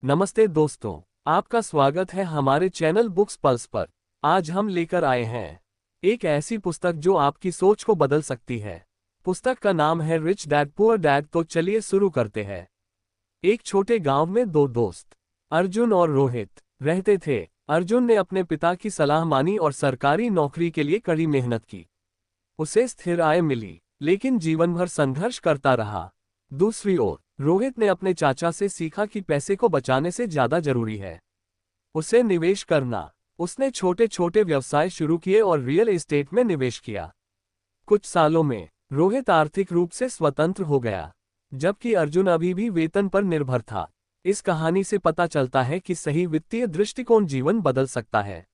नमस्ते दोस्तों, आपका स्वागत है हमारे चैनल बुक्स पल्स पर। आज हम लेकर आए हैं एक ऐसी पुस्तक जो आपकी सोच को बदल सकती है। पुस्तक का नाम है रिच डैड पुअर डैड। तो चलिए शुरू करते हैं। एक छोटे गांव में दो दोस्त अर्जुन और रोहित रहते थे। अर्जुन ने अपने पिता की सलाह मानी और सरकारी नौकरी के लिए कड़ी मेहनत की। उसे स्थिर आय मिली, लेकिन जीवन भर संघर्ष करता रहा। दूसरी ओर रोहित ने अपने चाचा से सीखा कि पैसे को बचाने से ज्यादा जरूरी है उसे निवेश करना। उसने छोटे छोटे व्यवसाय शुरू किए और रियल एस्टेट में निवेश किया। कुछ सालों में रोहित आर्थिक रूप से स्वतंत्र हो गया, जबकि अर्जुन अभी भी वेतन पर निर्भर था। इस कहानी से पता चलता है कि सही वित्तीय दृष्टिकोण जीवन बदल सकता है।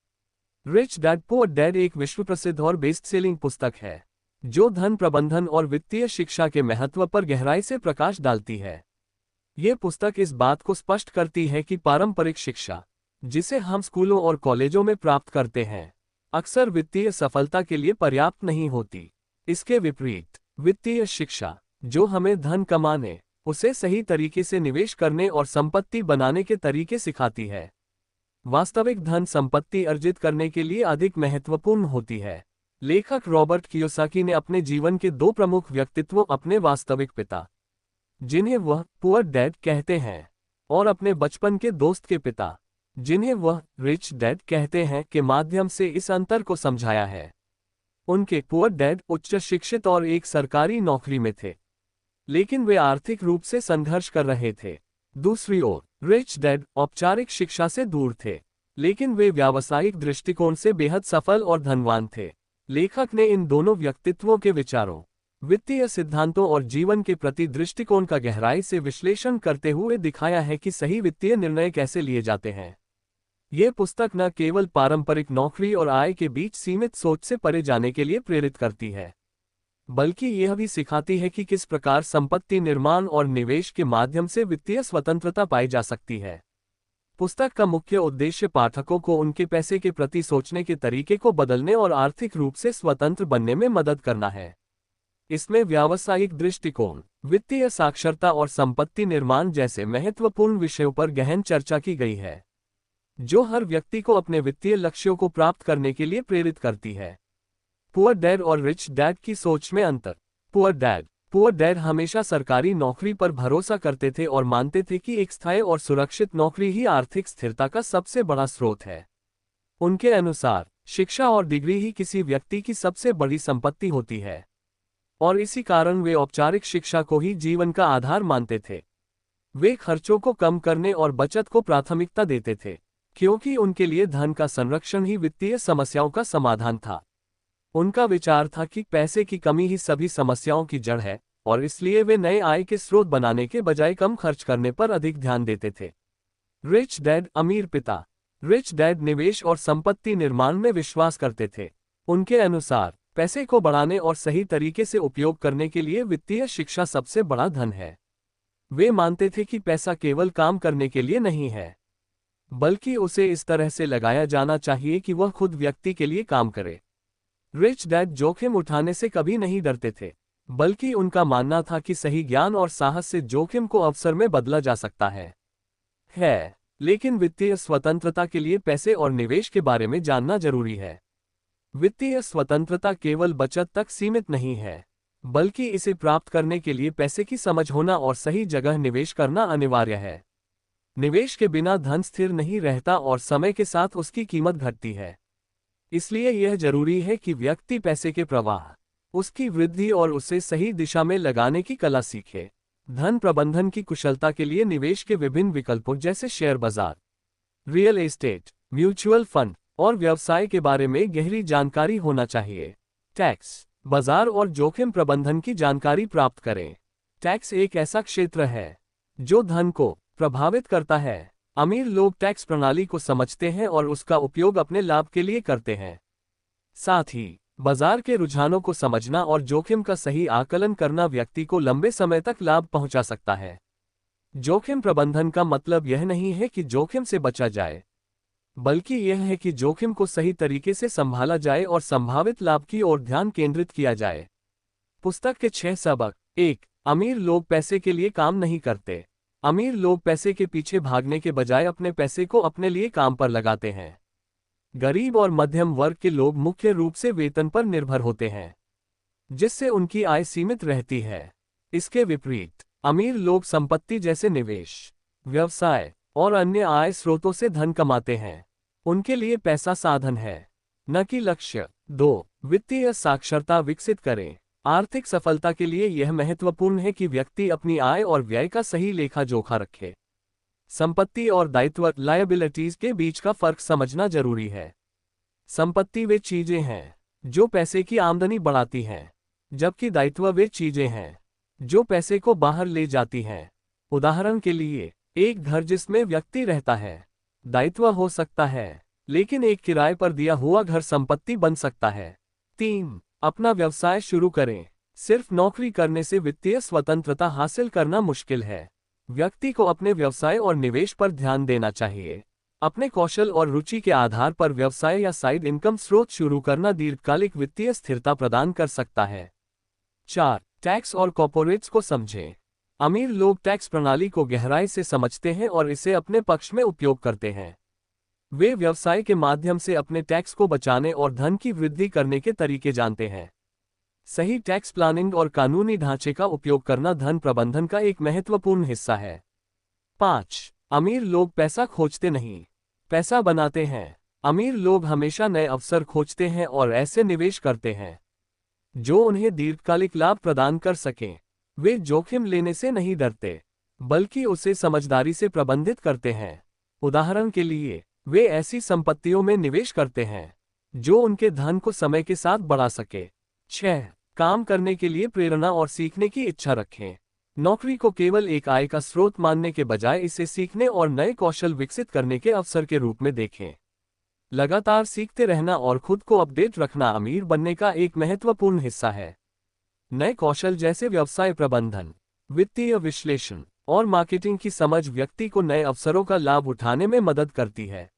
रिच डैड पुअर डैड एक विश्व प्रसिद्ध और बेस्ट सेलिंग पुस्तक है, जो धन प्रबंधन और वित्तीय शिक्षा के महत्व पर गहराई से प्रकाश डालती है। ये पुस्तक इस बात को स्पष्ट करती है कि पारंपरिक शिक्षा, जिसे हम स्कूलों और कॉलेजों में प्राप्त करते हैं, अक्सर वित्तीय सफलता के लिए पर्याप्त नहीं होती। इसके विपरीत वित्तीय शिक्षा, जो हमें धन कमाने, उसे सही तरीके से निवेश करने और संपत्ति बनाने के तरीके सिखाती है, वास्तविक धन संपत्ति अर्जित करने के लिए अधिक महत्वपूर्ण होती है। लेखक रॉबर्ट कियोसाकी ने अपने जीवन के दो प्रमुख व्यक्तित्वों, अपने वास्तविक पिता, जिन्हें वह पुअर डैड कहते हैं, और अपने बचपन के दोस्त के पिता, जिन्हें वह रिच डैड कहते हैं, के माध्यम से इस अंतर को समझाया है। उनके पुअर डैड उच्च शिक्षित और एक सरकारी नौकरी में थे, लेकिन वे आर्थिक रूप से संघर्ष कर रहे थे। दूसरी ओर रिच डैड औपचारिक शिक्षा से दूर थे, लेकिन वे व्यावसायिक दृष्टिकोण से बेहद सफल और धनवान थे। लेखक ने इन दोनों व्यक्तित्वों के विचारों, वित्तीय सिद्धांतों और जीवन के प्रति दृष्टिकोण का गहराई से विश्लेषण करते हुए दिखाया है कि सही वित्तीय निर्णय कैसे लिए जाते हैं। ये पुस्तक न केवल पारंपरिक नौकरी और आय के बीच सीमित सोच से परे जाने के लिए प्रेरित करती है, बल्कि यह भी सिखाती है कि किस प्रकार संपत्ति निर्माण और निवेश के माध्यम से वित्तीय स्वतंत्रता पाई जा सकती है। पुस्तक का मुख्य उद्देश्य पाठकों को उनके पैसे के प्रति सोचने के तरीके को बदलने और आर्थिक रूप से स्वतंत्र बनने में मदद करना है। इसमें व्यावसायिक दृष्टिकोण, वित्तीय साक्षरता और संपत्ति निर्माण जैसे महत्वपूर्ण विषयों पर गहन चर्चा की गई है, जो हर व्यक्ति को अपने वित्तीय लक्ष्यों को प्राप्त करने के लिए प्रेरित करती है। पुअर डैड और रिच डैड की सोच में अंतर। पुअर डैड हमेशा सरकारी नौकरी पर भरोसा करते थे और मानते थे कि एक स्थायी और सुरक्षित नौकरी ही आर्थिक स्थिरता का सबसे बड़ा स्रोत है। उनके अनुसार शिक्षा और डिग्री ही किसी व्यक्ति की सबसे बड़ी संपत्ति होती है, और इसी कारण वे औपचारिक शिक्षा को ही जीवन का आधार मानते थे। वे खर्चों को कम करने और बचत को प्राथमिकता देते थे, क्योंकि उनके लिए धन का संरक्षण ही वित्तीय समस्याओं का समाधान था। उनका विचार था कि पैसे की कमी ही सभी समस्याओं की जड़ है, और इसलिए वे नए आय के स्रोत बनाने के बजाय कम खर्च करने पर अधिक ध्यान देते थे। रिच डैड अमीर पिता। रिच डैड निवेश और संपत्ति निर्माण में विश्वास करते थे। उनके अनुसार पैसे को बढ़ाने और सही तरीके से उपयोग करने के लिए वित्तीय शिक्षा सबसे बड़ा धन है। वे मानते थे कि पैसा केवल काम करने के लिए नहीं है, बल्कि उसे इस तरह से लगाया जाना चाहिए कि वह खुद व्यक्ति के लिए काम करे। रिच डैड जोखिम उठाने से कभी नहीं डरते थे, बल्कि उनका मानना था कि सही ज्ञान और साहस से जोखिम को अवसर में बदला जा सकता है। लेकिन वित्तीय स्वतंत्रता के लिए पैसे और निवेश के बारे में जानना जरूरी है। वित्तीय स्वतंत्रता केवल बचत तक सीमित नहीं है, बल्कि इसे प्राप्त करने के लिए पैसे की समझ होना और सही जगह निवेश करना अनिवार्य है। निवेश के बिना धन स्थिर नहीं रहता और समय के साथ उसकी कीमत घटती है। इसलिए यह जरूरी है कि व्यक्ति पैसे के प्रवाह, उसकी वृद्धि और उसे सही दिशा में लगाने की कला सीखे। धन प्रबंधन की कुशलता के लिए निवेश के विभिन्न विकल्पों जैसे शेयर बाजार, रियल एस्टेट, म्यूचुअल फंड और व्यवसाय के बारे में गहरी जानकारी होना चाहिए। टैक्स, बाजार और जोखिम प्रबंधन की जानकारी प्राप्त करें। टैक्स एक ऐसा क्षेत्र है जो धन को प्रभावित करता है। अमीर लोग टैक्स प्रणाली को समझते हैं और उसका उपयोग अपने लाभ के लिए करते हैं। साथ ही बाजार के रुझानों को समझना और जोखिम का सही आकलन करना व्यक्ति को लंबे समय तक लाभ पहुंचा सकता है। जोखिम प्रबंधन का मतलब यह नहीं है कि जोखिम से बचा जाए, बल्कि यह है कि जोखिम को सही तरीके से संभाला जाए और संभावित लाभ की ओर ध्यान केंद्रित किया जाए। पुस्तक के 6 सबक। 1. अमीर लोग पैसे के लिए काम नहीं करते। अमीर लोग पैसे के पीछे भागने के बजाय अपने पैसे को अपने लिए काम पर लगाते हैं। गरीब और मध्यम वर्ग के लोग मुख्य रूप से वेतन पर निर्भर होते हैं, जिससे उनकी आय सीमित रहती है। इसके विपरीत अमीर लोग संपत्ति जैसे निवेश, व्यवसाय और अन्य आय स्रोतों से धन कमाते हैं। उनके लिए पैसा साधन है, न कि लक्ष्य। 2. वित्तीय साक्षरता विकसित करें। आर्थिक सफलता के लिए यह महत्वपूर्ण है कि व्यक्ति अपनी आय और व्यय का सही लेखा जोखा रखे। संपत्ति और दायित्व लायबिलिटीज के बीच का फर्क समझना जरूरी है। संपत्ति वे चीजें हैं जो पैसे की आमदनी बढ़ाती हैं, जबकि दायित्व वे चीजें हैं जो पैसे को बाहर ले जाती हैं। उदाहरण के लिए, एक घर जिसमें व्यक्ति रहता है दायित्व हो सकता है, लेकिन एक किराए पर दिया हुआ घर संपत्ति बन सकता है। 3. अपना व्यवसाय शुरू करें। सिर्फ नौकरी करने से वित्तीय स्वतंत्रता हासिल करना मुश्किल है। व्यक्ति को अपने व्यवसाय और निवेश पर ध्यान देना चाहिए। अपने कौशल और रुचि के आधार पर व्यवसाय या साइड इनकम स्रोत शुरू करना दीर्घकालिक वित्तीय स्थिरता प्रदान कर सकता है। 4. टैक्स और कॉर्पोरेट्स को समझें। अमीर लोग टैक्स प्रणाली को गहराई से समझते हैं और इसे अपने पक्ष में उपयोग करते हैं। वे व्यवसाय के माध्यम से अपने टैक्स को बचाने और धन की वृद्धि करने के तरीके जानते हैं। सही टैक्स प्लानिंग और कानूनी ढांचे का उपयोग करना धन प्रबंधन का एक महत्वपूर्ण हिस्सा है। 5. अमीर लोग पैसा खोजते नहीं, पैसा बनाते हैं। अमीर लोग हमेशा नए अवसर खोजते हैं और ऐसे निवेश करते हैं जो उन्हें दीर्घकालिक लाभ प्रदान कर सकें। वे जोखिम लेने से नहीं डरते, बल्कि उसे समझदारी से प्रबंधित करते हैं। उदाहरण के लिए, वे ऐसी संपत्तियों में निवेश करते हैं जो उनके धन को समय के साथ बढ़ा सके। 6. काम करने के लिए प्रेरणा और सीखने की इच्छा रखें। नौकरी को केवल एक आय का स्रोत मानने के बजाय इसे सीखने और नए कौशल विकसित करने के अवसर के रूप में देखें। लगातार सीखते रहना और खुद को अपडेट रखना अमीर बनने का एक महत्वपूर्ण हिस्सा है। नए कौशल जैसे व्यवसाय प्रबंधन, वित्तीय विश्लेषण और मार्केटिंग की समझ व्यक्ति को नए अवसरों का लाभ उठाने में मदद करती है।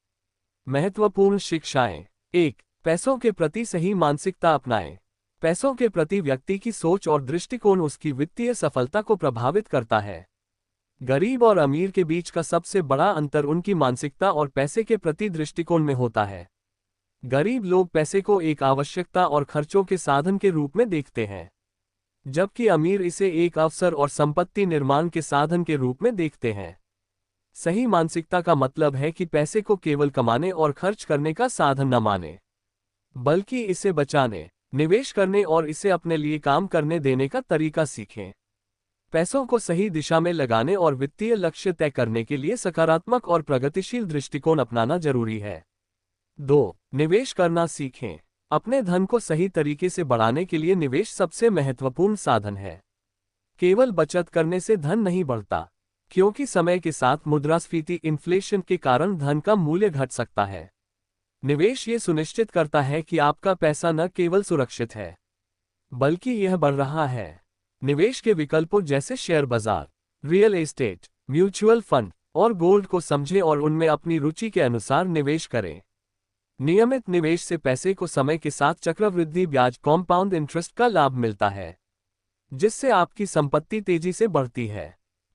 महत्वपूर्ण शिक्षाएं। 1. पैसों के प्रति सही मानसिकता अपनाएं। पैसों के प्रति व्यक्ति की सोच और दृष्टिकोण उसकी वित्तीय सफलता को प्रभावित करता है। गरीब और अमीर के बीच का सबसे बड़ा अंतर उनकी मानसिकता और पैसे के प्रति दृष्टिकोण में होता है। गरीब लोग पैसे को एक आवश्यकता और खर्चों के साधन के रूप में देखते हैं, जबकि अमीर इसे एक अवसर और संपत्ति निर्माण के साधन के रूप में देखते हैं। सही मानसिकता का मतलब है कि पैसे को केवल कमाने और खर्च करने का साधन न माने, बल्कि इसे बचाने, निवेश करने और इसे अपने लिए काम करने देने का तरीका सीखें। पैसों को सही दिशा में लगाने और वित्तीय लक्ष्य तय करने के लिए सकारात्मक और प्रगतिशील दृष्टिकोण अपनाना जरूरी है। 2. निवेश करना सीखें। अपने धन को सही तरीके से बढ़ाने के लिए निवेश सबसे महत्वपूर्ण साधन है। केवल बचत करने से धन नहीं बढ़ता, क्योंकि समय के साथ मुद्रास्फीति इन्फ्लेशन के कारण धन का मूल्य घट सकता है। निवेश ये सुनिश्चित करता है कि आपका पैसा न केवल सुरक्षित है, बल्कि यह बढ़ रहा है। निवेश के विकल्पों जैसे शेयर बाजार, रियल एस्टेट, म्यूचुअल फंड और गोल्ड को समझें और उनमें अपनी रुचि के अनुसार निवेश करें। नियमित निवेश से पैसे को समय के साथ चक्रवृद्धि ब्याज कॉम्पाउंड इंटरेस्ट का लाभ मिलता है, जिससे आपकी संपत्ति तेजी से बढ़ती है।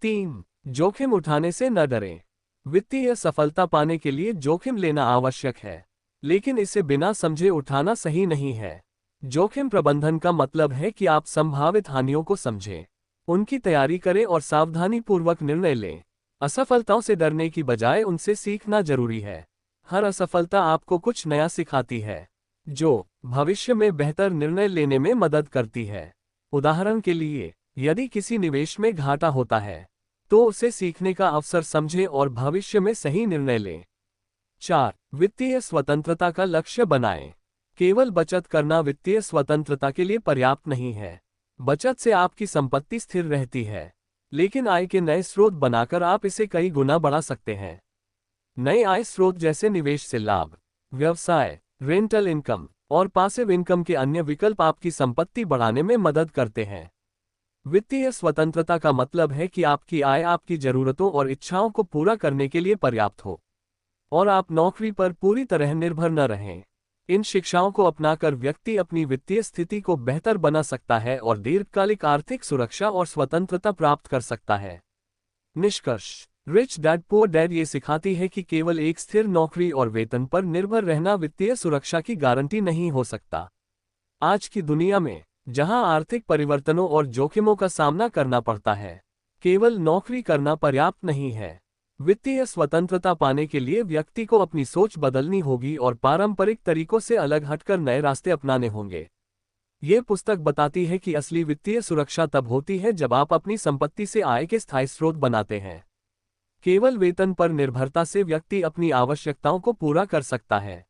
3. जोखिम उठाने से न डरें। वित्तीय सफलता पाने के लिए जोखिम लेना आवश्यक है, लेकिन इसे बिना समझे उठाना सही नहीं है। जोखिम प्रबंधन का मतलब है कि आप संभावित हानियों को समझें, उनकी तैयारी करें और सावधानीपूर्वक निर्णय लें। असफलताओं से डरने की बजाय उनसे सीखना जरूरी है। हर असफलता आपको कुछ नया सिखाती है, जो भविष्य में बेहतर निर्णय लेने में मदद करती है। उदाहरण के लिए, यदि किसी निवेश में घाटा होता है, तो उसे सीखने का अवसर समझें और भविष्य में सही निर्णय लें। 4. वित्तीय स्वतंत्रता का लक्ष्य बनाएं। केवल बचत करना वित्तीय स्वतंत्रता के लिए पर्याप्त नहीं है। बचत से आपकी संपत्ति स्थिर रहती है, लेकिन आय के नए स्रोत बनाकर आप इसे कई गुना बढ़ा सकते हैं। नए आय स्रोत जैसे निवेश से लाभ, व्यवसाय, रेंटल इनकम और पासिव इनकम के अन्य विकल्प आपकी संपत्ति बढ़ाने में मदद करते हैं। वित्तीय स्वतंत्रता का मतलब है कि आपकी आय आपकी जरूरतों और इच्छाओं को पूरा करने के लिए पर्याप्त हो, और आप नौकरी पर पूरी तरह निर्भर न रहें। इन शिक्षाओं को अपनाकर व्यक्ति अपनी वित्तीय स्थिति को बेहतर बना सकता है और दीर्घकालिक आर्थिक सुरक्षा और स्वतंत्रता प्राप्त कर सकता है। निष्कर्ष, रिच डैड पुअर डैड ये सिखाती है कि केवल एक स्थिर नौकरी और वेतन पर निर्भर रहना वित्तीय सुरक्षा की गारंटी नहीं हो सकता। आज की दुनिया में, जहां आर्थिक परिवर्तनों और जोखिमों का सामना करना पड़ता है, केवल नौकरी करना पर्याप्त नहीं है। वित्तीय स्वतंत्रता पाने के लिए व्यक्ति को अपनी सोच बदलनी होगी और पारंपरिक तरीकों से अलग हटकर नए रास्ते अपनाने होंगे। ये पुस्तक बताती है कि असली वित्तीय सुरक्षा तब होती है जब आप अपनी संपत्ति से आय के स्थायी स्रोत बनाते हैं। केवल वेतन पर निर्भरता से व्यक्ति अपनी आवश्यकताओं को पूरा कर सकता है,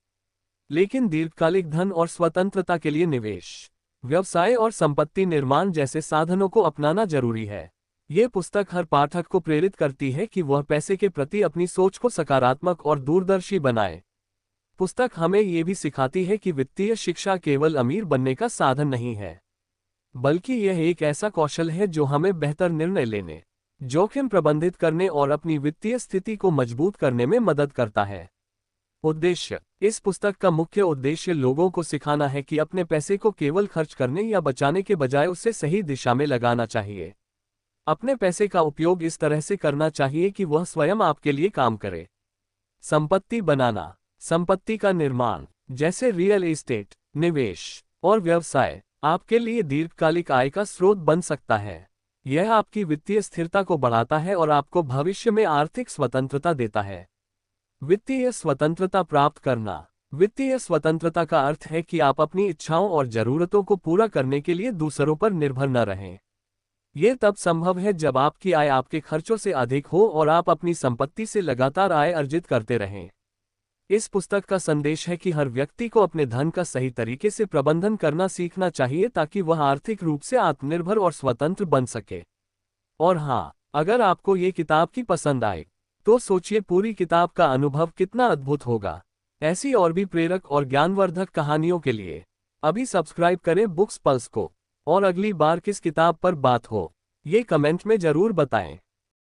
लेकिन दीर्घकालिक धन और स्वतंत्रता के लिए निवेश, व्यवसाय और संपत्ति निर्माण जैसे साधनों को अपनाना जरूरी है। ये पुस्तक हर पाठक को प्रेरित करती है कि वह पैसे के प्रति अपनी सोच को सकारात्मक और दूरदर्शी बनाए। पुस्तक हमें ये भी सिखाती है कि वित्तीय शिक्षा केवल अमीर बनने का साधन नहीं है, बल्कि यह एक ऐसा कौशल है जो हमें बेहतर निर्णय लेने, जोखिम प्रबंधित करने और अपनी वित्तीय स्थिति को मजबूत करने में मदद करता है। उद्देश्य, इस पुस्तक का मुख्य उद्देश्य लोगों को सिखाना है कि अपने पैसे को केवल खर्च करने या बचाने के बजाय उसे सही दिशा में लगाना चाहिए। अपने पैसे का उपयोग इस तरह से करना चाहिए कि वह स्वयं आपके लिए काम करे। संपत्ति बनाना, संपत्ति का निर्माण, जैसे रियल एस्टेट, निवेश और व्यवसाय, आपके लिए दीर्घकालिक आय का स्रोत बन सकता है। यह आपकी वित्तीय स्थिरता को बढ़ाता है और आपको भविष्य में आर्थिक स्वतंत्रता देता है। वित्तीय स्वतंत्रता प्राप्त करना। वित्तीय स्वतंत्रता का अर्थ है कि आप अपनी इच्छाओं और जरूरतों को पूरा करने के लिए दूसरों पर निर्भर न रहें। यह तब संभव है जब आपकी आय आपके खर्चों से अधिक हो और आप अपनी संपत्ति से लगातार आय अर्जित करते रहें। इस पुस्तक का संदेश है कि हर व्यक्ति को अपने धन का सही तरीके से प्रबंधन करना सीखना चाहिए ताकि वह आर्थिक रूप से आत्मनिर्भर और स्वतंत्र बन सके। और हाँ, अगर आपको ये किताब की पसंद आए, तो सोचिए पूरी किताब का अनुभव कितना अद्भुत होगा। ऐसी और भी प्रेरक और ज्ञानवर्धक कहानियों के लिए अभी सब्सक्राइब करें बुक्स पल्स को, और अगली बार किस किताब पर बात हो, ये कमेंट में जरूर बताएं।